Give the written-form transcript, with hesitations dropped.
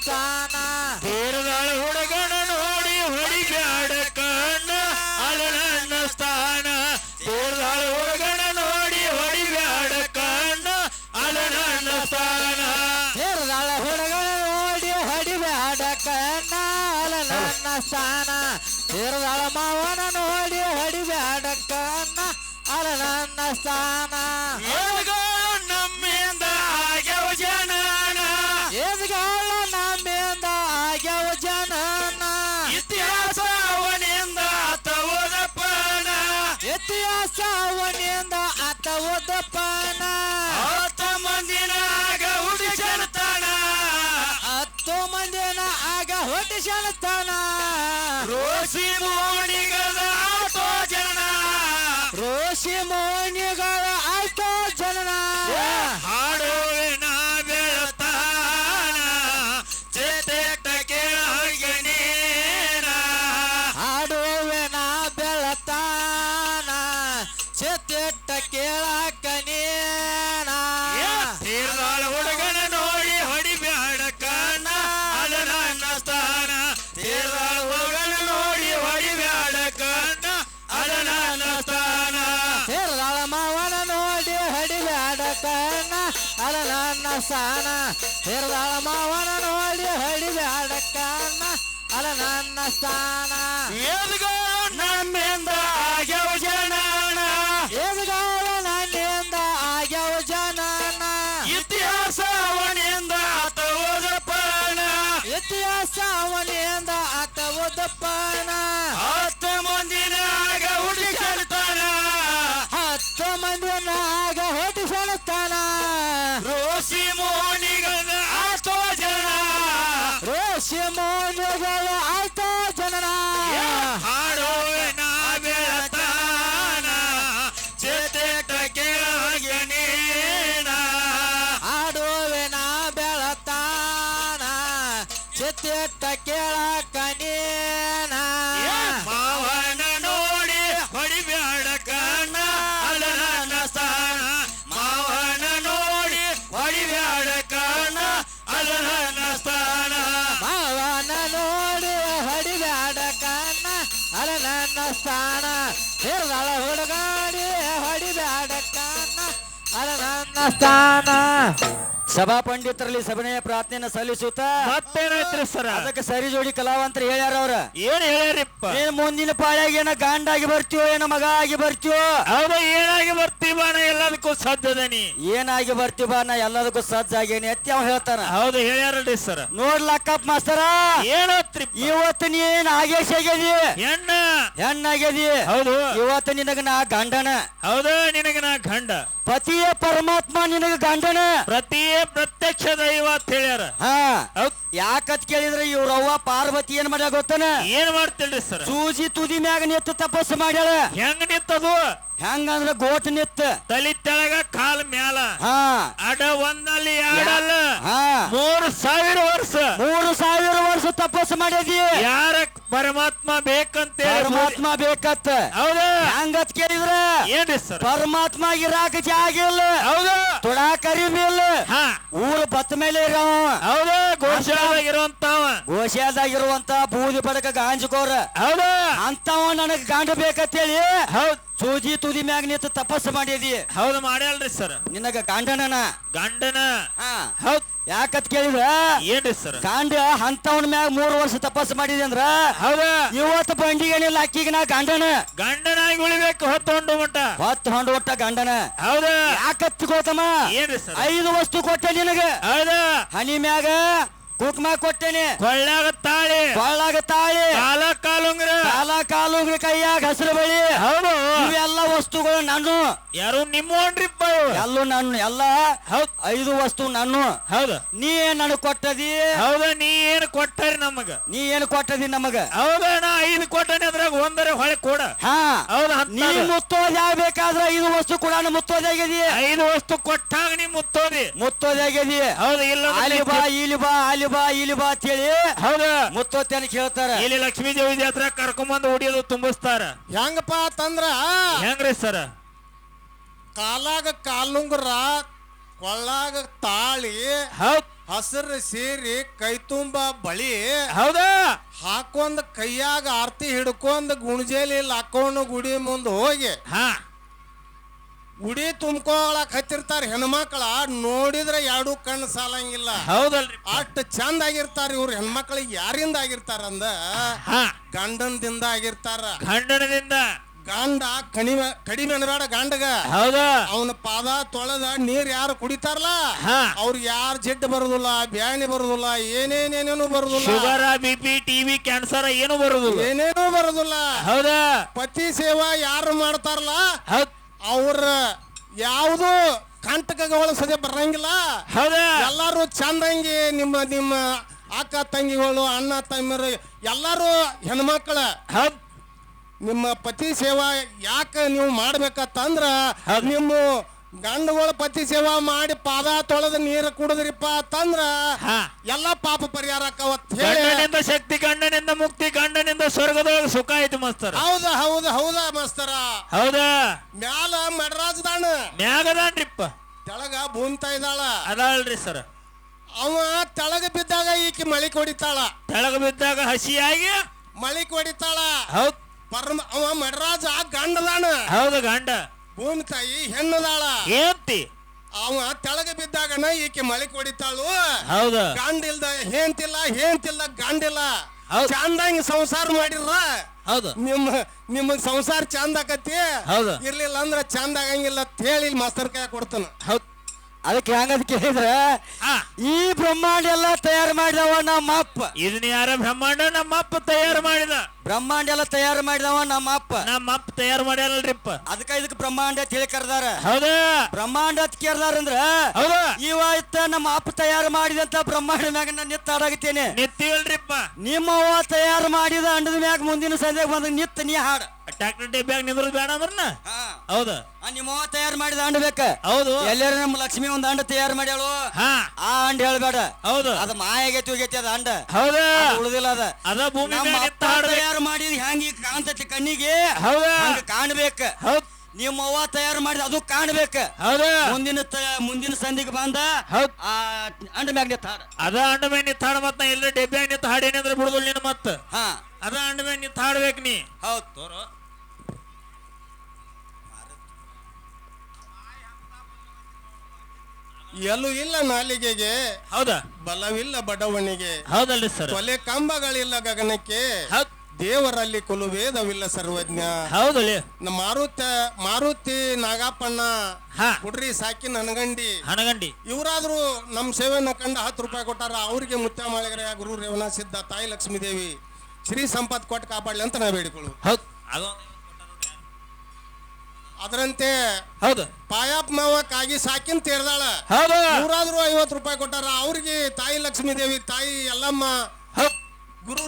ಸ್ಥಾನ ತೀರದಾಳ ಹುಡುಗನ ನೋಡಿ ಹೊಡಿಬ್ಯಾಡ ಕಣ್ಣ ಅಲ್ಲ ನನ್ನ ಸ್ಥಾನ ತೀರದಾಳ ಹುಡುಗನ ನೋಡಿ ಹೊಡಿಬ್ಯಾಡ ಕಣ್ಣ ಅಲ್ಲ ನನ್ನ ಸ್ಥಾನ ತೀರದಾಳ ಹುಡುಗನ ನೋಡಿ ಹೊಡಿಬ್ಯಾಡ ಕಣ್ಣ ಅಲ್ಲ ನನ್ನ ಸ್ಥಾನ ತೀರದಾಳ ಮಾವನ ನೋಡಿ ಹೊಡಿಬ್ಯಾಡ ಕಣ್ಣ ಅಲ್ಲ ನನ್ನ ಸ್ಥಾನ ನಮ್ಮಿಂದ ಆಗ್ಯವ ಜನನ ಎದುಗಾಳ ನಮ್ಮಿಂದ ಆಗ್ಯವ ಜನನ ಇತಿಹಾಸ ಅವನಿಂದ ತವದಪ್ಪನ ಇತಿಹಾಸ ಅವನಿಂದ ಅತವದಪ್ಪನ 10 ಮಂದಿನಾಗ ಹುಡುಗನತನ 10 ಮಂದಿನ ಆಗ ಹೊಟ್ಟಿಸಣತನ ರೋಷಿ ಮೋಣಿಗದ ಆಟೋ ಜನ ರೋಷಿ ಮೋನಿಗಳ ಆಯ್ತೋ ಜನನ ಹಾಡುವಿನ ಬೆಳತಾನ ಚೇತೆಟ ಕೇಳಗನೇನ ಹಾಡುವೆನ ಬೆಳತಾನ ಚೆತ್ತೆಟ್ಟ ಕೇಳಕನೇನ ತೀರ್ದಾಳ ಹುಡುಗನ ನೋಡಿ ಹೊಡಿಬ್ಯಾಡ ಕಣ್ಣ ಅದ ನನ್ನ ಸ್ಥಾನ ತೀರ್ದಾಳ ಹುಡುಗನ ನೋಡಿ ಹೊಡಿಬ್ಯಾಡ ಕಣ್ಣ ಅದ ನನ್ನ ಸ್ಥಾನ ತೀರದಾಳ ಮಾವನ ನೋಡಿ ಹೊಡಿಬ್ಯಾಡ ಕಣ್ಣ ಅದ ನನ್ನ ಸ್ಥಾನ ತೀರದಾಳ ಮಾವನ ನೋಡಿ ಹೊಡಿಬ್ಯಾಡ ಕಣ್ಣ ಅದ ನನ್ನ ಸ್ಥಾನ ಎದುಗಳು ನಮ್ಮಿಂದ ಆಗ್ಯವ ಜನನ ಎದುಗಾಳ ನನ್ನಿಂದ ಆಗ್ಯವ ಜನನ ಇತಿಹಾಸ ಅವನಿಂದ ತೋದಪ್ಪನ ಇತಿಹಾಸ ಅವನಿಂದ ಅತವದಪ್ಪನ 10 ಮಂದಿನಾಗ ಹುಡುಗನತನ 10 ಮಂದಿನಾಗ ಹೊಟ್ಟಿಸಣತನ ರೋಷಿ ಮೋನಿಗದ ಆಟೋ ಜನ ರೋಷಿ ಮೌಲ್ಯಗಳು ಆಯ್ತೋ ಜನನ ಹಾಡುವಿನ ಬೆಳತಾನ ಚೇತೆಟ ಕೇಳಗನೇನ ಆಡುವೆನ ಬೆಳತಾನ ಚಿತ್ತೆಟ್ಟ ಕೇಳಕನೇನ ಮಾವನ ನೋಡಿ ಹೊಡಿಬ್ಯಾಡ ಕಣ್ಣ ಅಲ್ಲ ನನ್ನ ಸ್ಥಾನ ಮಾವನ ನೋಡಿ ಹೊಡಿಬ್ಯಾಡ ಕಣ್ಣ ಅಲ್ಲ ನನ್ನ ಸ್ಥಾನ ಮಾವನ ನೋಡಿ ಹೊಡಿಬ್ಯಾಡ ಕಣ್ಣ ಅಲ್ಲ ನನ್ನ ಸ್ಥಾನ ಹಿರಿದಾಳ ಹುಡುಗಾಡಿ ಹೊಡಿಬ್ಯಾಡ ಕಣ್ಣ ಅಲ್ಲ ನನ್ನ ಸ್ಥಾನ ಸಭಾ ಪಂಡಿತರಲ್ಲಿ ಸಭೆಯ ಪ್ರಾರ್ಥನೆಯನ್ನು ಸಲ್ಲಿಸುತ್ತಾ ಮತ್ತೇನೈತ್ರಿ ಸರ ಅದಕ್ಕೆ ಸರಿ ಜೋಡಿ ಕಲಾವಂತರು ಹೇಳ್ಯಾರ ಅವ್ರ ಏನ್ ಹೇಳ್ಯಾರಿಪ್ಪ ಏನ್ ಮುಂದಿನ ಪಾಳ್ಯಾಗ ಏನ ಗಾಂಡಾಗಿ ಬರ್ತೀವೋ ಏನ ಮಗ ಆಗಿ ಬರ್ತೀವೋ ಹೌದ ಏನಾಗಿ ಬರ್ತೀವ ಎಲ್ಲದಕ್ಕೂ ಸಜ್ಜದನಿ ಏನಾಗಿ ಬರ್ತೀವ ನಾ ಎಲ್ಲದಕ್ಕೂ ಸಜ್ಜಾಗೇನಿ ಅತ್ತಿ ಅವ ಹೇಳ್ತಾನ ಹೌದು ಹೇಳ್ಯಾರಲ್ರಿ ಸರ್ ನೋಡ್ಲಕ್ಕಪ್ಪ ಮಾಸ್ತರ ಏನತ್ರಿ ಇವತ್ತು ನೀ ಏನ್ ಆಗೇಶ್ ಆಗ್ಯದಿ ಹೆಣ್ಣ ಹೆಣ್ಣಾಗ್ಯದಿ ಹೌದು ಇವತ್ತು ನಿನಗ ನಾ ಗಂಡನ ಹೌದು ನಿನಗ ನಾ ಗಂಡ ಪತಿಯ ಪರಮಾತ್ಮ ನಿನಗ ಗಂಡನ ಪ್ರತಿಯೇ ಪ್ರತ್ಯಕ್ಷ ದೈವ ಅಂತ ಹೇಳ್ಯಾರ ಹಾ ಹೌದ್ ಯಾಕತ್ ಕೇಳಿದ್ರೆ ಇವ್ರವ್ವ ಪಾರ್ವತಿ ಏನ್ ಮಾಡ್ಯಾಗ ಗೊತ್ತನ ಏನ್ ಮಾಡ್ತೇಳ್ರಿ ಸರ್ ಸೂಜಿ ತುದಿ ಮ್ಯಾಗ ನಿತ್ತು ತಪಸ್ಸು ಮಾಡ್ಯಾಳ ಹೆಂಗ್ ನಿತ್ತದು ಹೆಂಗಂದ್ರ ಗೋಟ್ ನಿತ್ತ ತಲಿ ತೆಳಗ ಕಾಲ್ ಮ್ಯಾಲ ಹಾ ಅಡ ಒಂದಲ್ಲಿ ಎರಡಲ್ಲ ಹಾ 3000 ವರ್ಷ 3000 ವರ್ಷ ತಪಸ್ಸು ಮಾಡ್ಯದಿ ಯಾರ ಪರಮಾತ್ಮ ಬೇಕಂತ ಪರಮಾತ್ಮ ಬೇಕತ್ತ ಹೌದ ಹಂಗತ್ ಕೇಳಿದ್ರ ಏನ್ರಿ ಸರ್ ಪರಮಾತ್ಮ ಇರಾಕ ಜಾಗ ಇಲ್ಲ ಹೌದು ತುಡಾಕ ಅರಿವಿ ಇಲ್ಲ ಹಾ ಊರು ಬತ್ತ ಮೇಲೆ ಇರವ ಹೌದು ಗೋಶಾಲಾಗಿರುವಂತವ ಗೋಶಾಲ್ದಾಗಿರುವಂತ ಬೂದಿ ಬಡಕ ಗಾಂಜಕೋರ ಹೌದು ಅಂತವ ನನಗ್ ಗಾಂಡ ಬೇಕಂತೇಳಿ ಹೌದ್ ಸೂಜಿ ತುದಿ ಮ್ಯಾಗ ನಿಂತು ತಪಸ್ಸು ಮಾಡಿದಿ ಹೌದು ಮಾಡ್ಯಾಲ್ರಿ ಸರ್ ನಿನಗ ಗಾಂಡನ ಗಂಡನ ಹಾ ಹೌದ್ ಯಾಕತ್ ಕೇಳಿದ್ರ ಏನ್ರಿ ಸರ್ ಗಾಂಡ ಅಂತವನ ಮ್ಯಾಗ 3 ವರ್ಷ ತಪಸ್ಸು ಮಾಡಿದೆ ಅಂದ್ರ ಹೌದ ಇವತ್ತು ಬಂಡಿಗೇನಿಲ್ಲ ಅಕ್ಕಿಗೆ ನಾ ಗಂಡನ ಗಂಡನಾಗಿ ಉಳಿಬೇಕು ಹೊತ್ತೊಂಡು ಮಟ ಹೊತ್ತು ಹೊಂಡು ಒಟ್ಟ ಗಂಡನ ಹೌದ ಯಾಕತ್ ಗೋತಮ್ಮ ಏನ್ರಿ ಸರ್ 5 ವಸ್ತು ಕೊಟ್ಟೆ ನಿನಗ ಹೌದ ಹನಿ ಮ್ಯಾಗ ಕುಕ್ಮ ಕೊಟ್ಟೇನೆ ಕೊಳ್ಳಾಗ ತಾಳಿ ಕೊಳ್ಳಾಗ ತಾಳಿ ಕಾಲ ಕಾಲುಂಗ್ರ ಕಾಲುಂಗ್ರ ಕೈಯಾಗ ಹಸಿರು ಬಳಿ ಹೌದು ಇವೆಲ್ಲ ವಸ್ತುಗಳು ನಾನು ಯಾರು ನಿಮ್ಮೋನ್ರಿಪ್ಪ ಎಲ್ಲೂ ನಾನು ಎಲ್ಲ ಹೌದ್ 5 ವಸ್ತು ನಾನು ಹೌದು ನೀ ಏನ್ ನನಗ್ ಕೊಟ್ಟದಿ ಹೌದ ನೀ ಏನ್ ಕೊಟ್ಟಾರಿ ನಮಗ ನೀ ಏನ್ ಕೊಟ್ಟದಿ ನಮಗ ಹೌದ ನಾ 5 ಕೊಟ್ಟನೆ ಅದ್ರಾಗ ಒಂದರ ಹೊಳೆ ಕೊಡ ಹಾ ಹೌದ ನೀ ಮುತ್ತೋದೆ ಆಗ್ಬೇಕಾದ್ರ 5 ವಸ್ತು ಕೂಡ ಮುತ್ತೋದೆ ಆಗ್ಯದಿ 5 ವಸ್ತು ಕೊಟ್ಟಾಗ ನೀ ಮುತ್ತೋದಿ ಮುತ್ತೋದೆ ಆಗ್ಯದಿ ಹೌದು ಇಲ್ಲ ಅಲ್ಲಿ ಬಾ ಇಲ್ಲಿ ಬಾ ಅಲ್ಲಿ ಬಾ ಇಲ್ಲಿ ಬಾ ಅಂತೇಳಿ ಹೌದ ಮುತ್ತೋತ್ಯಾನ ಕೇಳ್ತಾರ ಇಲ್ಲಿ ಲಕ್ಷ್ಮೀ ದೇವಿ ಜಾತ್ರೆ ಕರ್ಕೊಂಬಂದು ಹೊಡಿಯೋದು ತುಂಬಿಸ್ತಾರ ಹೆಂಗಪ್ಪ ಅಂತಂದ್ರ ಹೆಂಗ್ರಿ ಸರ್ ಕಾಲಾಗ ಕಾಲುಂಗುರ ಕೊಳ್ಳಾಗ ತಾಳಿ ಹೌದ್ ಹಸಿರು ಸೀರಿ ಕೈ ತುಂಬ ಬಳಿ ಹೌದಾ ಹಾಕೊಂಡ್ ಕೈಯಾಗ ಆರ್ತಿ ಹಿಡ್ಕೊಂಡ್ ಗುಣಜೇಲಿ ಹಾಕೊಂಡು ಗುಡಿ ಮುಂದೆ ಹೋಗಿ ಹಾ ಗುಡಿ ತುಂಬ್ಕೊಳಕ್ ಹತ್ತಿರ್ತಾರ ಹೆಣ್ಮಕ್ಳ ನೋಡಿದ್ರೆ ಎರಡು ಕಣ್ಣು ಸಾಲಂಗಿಲ್ಲ. ಹೌದಲ್ರಿ ಅಷ್ಟು ಚಂದ ಆಗಿರ್ತಾರ ಇವ್ರು ಹೆಣ್ಮಕ್ಳಿಗೆ. ಯಾರಿಂದ ಆಗಿರ್ತಾರ ಅಂದ ಹಾ ಗಂಡನದಿಂದ ಆಗಿರ್ತಾರ. ಖಂಡನದಿಂದ ಗಂಡ ಕಡಿಮೆ ಅನ್ಬೇಡ ಗಂಡಗ. ಹೌದಾ ಅವನ ಪಾದ ತೊಳೆದ ನೀರ್ ಯಾರು ಕುಡಿತಾರಲ್ಲ ಹಾ ಅವ್ರಿಗೆ ಯಾರು ಜಿಡ್ಡು ಬರುದಿಲ್ಲ, ಬ್ಯಾನಿ ಬರುದಿಲ್ಲ, ಏನೇನೇನೇನು ಬರುದಿಲ್ಲ, ಶುಗರ್ BP TB ಕ್ಯಾನ್ಸರ್ ಏನು ಬರುದಿಲ್ಲ, ಏನೇನೂ ಬರುದಿಲ್ಲ. ಹೌದಾ ಪತಿ ಸೇವಾ ಯಾರು ಮಾಡ್ತಾರಲ್ಲ ಹೌದ್ ಅವ್ರ ಯಾವುದು ಕಂಟಕಗಳು ಸದ್ಯ ಬರಂಗಿಲ್ಲ. ಹೌದಾ ಎಲ್ಲಾರು ಚಂದಂಗಿ ನಿಮ್ಮ ನಿಮ್ಮ ಅಕ್ಕ ತಂಗಿಗಳು ಅಣ್ಣ ತಮ್ಮರು ಎಲ್ಲಾರು ಹೆಣ್ಮಕ್ಳ ಹೌದ್ ನಿಮ್ಮ ಪತಿ ಸೇವಾ ಯಾಕೆ ನೀವು ಮಾಡ್ಬೇಕಂದ್ರ ನಿಮ್ಮ ಗಂಡುಗಳ ಪತಿ ಸೇವಾ ಮಾಡಿ ಪಾದ ತೊಳೆದ ನೀರು ಕುಡಿದ್ರಿಪ್ಪ ಅಂತಂದ್ರ ಹಾ ಎಲ್ಲಾ ಪಾಪ ಪರಿಹಾರ ಆಕ್ಕವತ್ ಹೇಳಿ. ಗಂಡನಿಂದ ಶಕ್ತಿ, ಗಂಡನಿಂದ ಮುಕ್ತಿ, ಗಂಡನಿಂದ ಸ್ವರ್ಗದೊಳಗೆ ಸುಖ ಐತಿ ಮಸ್ತರ. ಹೌದಾ ಹೌದಾ ಹೌದಾ ಮಸ್ತರ. ಹೌದಾ ಮ್ಯಾಲ ಮಡ್ರಾಜದಾಣ ಮ್ಯಾಗದಾನ್ರಿಪ್ಪ, ತೆಳಗ ಭೂಮಿತಾ ಇದ್ದಾಳ. ಅದಲ್ರಿ ಸರ್. ಅವ ತೆಳಗ ಬಿದ್ದಾಗ ಈಕಿ ಮಳಿ ಹೊಡಿತಾಳ, ತೆಳಗ ಬಿದ್ದಾಗ ಹಸಿಯಾಗಿ ಮಳಿ ಹೊಡಿತಾಳ. ಹೌದ್ ಅವ ಮಡ್ರಾಜ ಗಂಡದಾಣ, ಹೌದು ಗಂಡ. ಭೂಮಿ ತಾಯಿ ಹೆಣ್ಣದಾಳ. ಏಂತಿ ಅವ ತೆಳಗ ಬಿದ್ದಾಗನ ಈಕೆ ಮಳಿ ಹೊಡಿತಾಳು. ಹೌದು ಗಂಡ ಇಲ್ದ ಹೇಂತಿಲ್ಲ, ಹೇಂತಿಲ್ಲ ಗಂಡಿಲ್ಲ. ಹೌದ್. ಚಂದಂಗ ಸಂಸಾರ ಮಾಡಿರ ಹೌದು ನಿಮಗ್ ಸಂಸಾರ ಚಂದ ಆಕತಿ. ಹೌದು ಇರ್ಲಿಲ್ಲ ಅಂದ್ರ ಚಂದ ಆಗಂಗಿಲ್ಲ ಅಂತ ಹೇಳಿ ಮಾಸ್ತರ್ ಕೈ ಕೊಡ್ತಾನ. ಹೌದ್ ಅದಕ್ಕೆ ಹೆಂಗದ್ ಕೇಳಿದ್ರೆ ಹಾ ಈ ಬ್ರಹ್ಮಾಂಡ ಎಲ್ಲ ತಯಾರು ಮಾಡಿದವ ನಮ್ಮ ಅಪ್ಪ. ಇದನ್ನ ಯಾರ ಬ್ರಹ್ಮಾಂಡ ನಮ್ಮ ಅಪ್ಪ ತಯಾರು ಮಾಡಿದ. ಬ್ರಹ್ಮಾಂಡ ಎಲ್ಲ ತಯಾರು ಮಾಡಿದವ ನಮ್ಮ ಅಪ್ಪ. ನಮ್ಮ ಅಪ್ಪ ತಯಾರು ಮಾಡ್ಯಾರಲ್ರಿಪ್ಪ. ಅದಕ್ಕ ಇದಕ್ಕೆ ಬ್ರಹ್ಮಾಂಡ ಅಂತ ಹೇಳಿ ಕರ್ದಾರ. ಹೌದಾ ಬ್ರಹ್ಮಾಂಡ ಅಂತ ಕೇಳ್ದಾರ ಅಂದ್ರ ಹೌದಾ ಇವತ್ತ ನಮ್ಮ ಅಪ್ಪ ತಯಾರು ಮಾಡಿದಂತ ಬ್ರಹ್ಮಾಂಡ ಮ್ಯಾಗ ನಾನು ನಿತ್ತಾಡಾಗತ್ತೇನೆ. ನಿತ್ತೀವಲ್ರಿಪ್ಪ. ನಿಮ್ಮ ಅವ್ವ ತಯಾರು ಮಾಡಿದ ಅಂಡದ ಮ್ಯಾಗ ಮುಂದಿನ ಸಂಜೆಗೆ ಬಂದ ನಿತ್ತ ನೀ ಹಾಡ. ಟ್ರ್ಯಾಕ್ಟರ್ ಡೆಬ್ಯಾಗ ನಿಂದ್ರದ್ ಬೇಡ ಅಂದ್ರನ. ಹಾ. ಹೌದಾ ನಿಮ್ಮ ಅವ್ವ ತಯಾರು ಮಾಡಿದ ಅಂಡ ಬೇಕ. ಹೌದು ಎಲ್ಲಾರ ನಮ್ಮ ಲಕ್ಷ್ಮಿ ಒಂದ್ ಅಂಡ ತಯಾರು ಮಾಡ್ಯಾಳು, ಹಾ ಆ ಅಂಡ ಹೇಳ್ಬೇಡ. ಹೌದು ಅದ ಮಾಯಾಗೈತಿ ಹೋಗೈತಿ ಅದ ಅಂಡ, ಹೌದಾ ಉಳಿದಿಲ್ಲ ಅದ. ಅದ ಭೂಮಿ ನಮ್ಮ ಮ್ಯಾಗ ಅಪ್ಪ ತಯಾರು ಮಾಡಿದ ಹೆಂಗ ಕಾಣ್ತೈತಿ ಕಣ್ಣಿಗೆ ಹೌದಾ ಹಂಗ ಕಾಣ್ಬೇಕ. ಹೌದ್ ನಿಮ್ಮ ಅವ್ವ ತಯಾರು ಮಾಡಿದ ಅದು ಕಾಣ್ಬೇಕ. ಹೌದಾ ಮುಂದಿನ ಸಂಧಿಗೆ ಬಂದ ಹೌದ್ ಆ ಅಂಡ ಮ್ಯಾಗ ನಿತ್ತ ಹಾಡ. ಅದ ಅಂಡ ಮೇಲೆ ನಿಂತ ಹಾಡ. ಮತ್ ನಾ ಎಲ್ಲ ಡೆಬ್ಯಾಗ ನಿಂತ ಹಾಡೇನಿ ಅಂದ್ರೆ ಬಿಡುದಿಲ್ಲ ನೀನು. ಮತ್ತ ಹಾ ಅದ ಅಂಡ ಮೇಲೆ ನಿಂತ ಹಾಡ್ಬೇಕು ನೀ. ಹೌದ್ ತೋರು. ಎಲ್ಲೂ ಇಲ್ಲ ನಾಲಿಗೆಗೆ, ಹೌದಾ ಬಲವಿಲ್ಲ ಬಡವಣಿಗೆ, ಹೌದಲ್ರಿ ಸರ್. ಕೊಲೆ ಕಂಬಗಳಿಲ್ಲ ಗಗನಕ್ಕೆ, ಹೌದ್ ದೇವರಲ್ಲಿ ಕುಲುವೇದವಿಲ್ಲ ಸರ್ವಜ್ಞ. ಹೌದಲ್ಲ ನಮ್ಮ ಮಾರುತಿ ನಾಗಪ್ಪಣ್ಣ ಹಾ ಹುಡ್ರಿ ಸಾಕಿ ನನಗಂಡಿ ಹನಗಂಡಿ ಇವರಾದ್ರು ನಮ್ಮ ಸೇವೆನ ಕಂಡು 10 ರೂಪಾಯಿ ಕೊಟ್ಟಾರ. ಅವ್ರಿಗೆ ಮುತ್ಯ ಮಾಳಿಗರ ಗುರು ರೇವಣ ಸಿದ್ಧ ತಾಯಿ ಲಕ್ಷ್ಮೀ ದೇವಿ ಶ್ರೀ ಸಂಪತ್ ಕೊಟ್ಟು ಕಾಪಾಡ್ಲಿ ಅಂತ ನಾ ಬೇಡಿಕೊಳ್ಳು. ಹೌದ್ ಅದರಂತೆ ಹೌದು ಪಾಯಪ್ಪ ಮಾವ ಕಾಗಿ ಸಾಕಿನ್ ತೇರ್ದಾಳ. ಹೌದು ಇವರಾದ್ರು 50 ರೂಪಾಯಿ ಕೊಟ್ಟಾರ. ಅವ್ರಿಗೆ ತಾಯಿ ಲಕ್ಷ್ಮೀ ದೇವಿ, ತಾಯಿ ಎಲ್ಲಮ್ಮ, ಹೌದ್ ಗುರು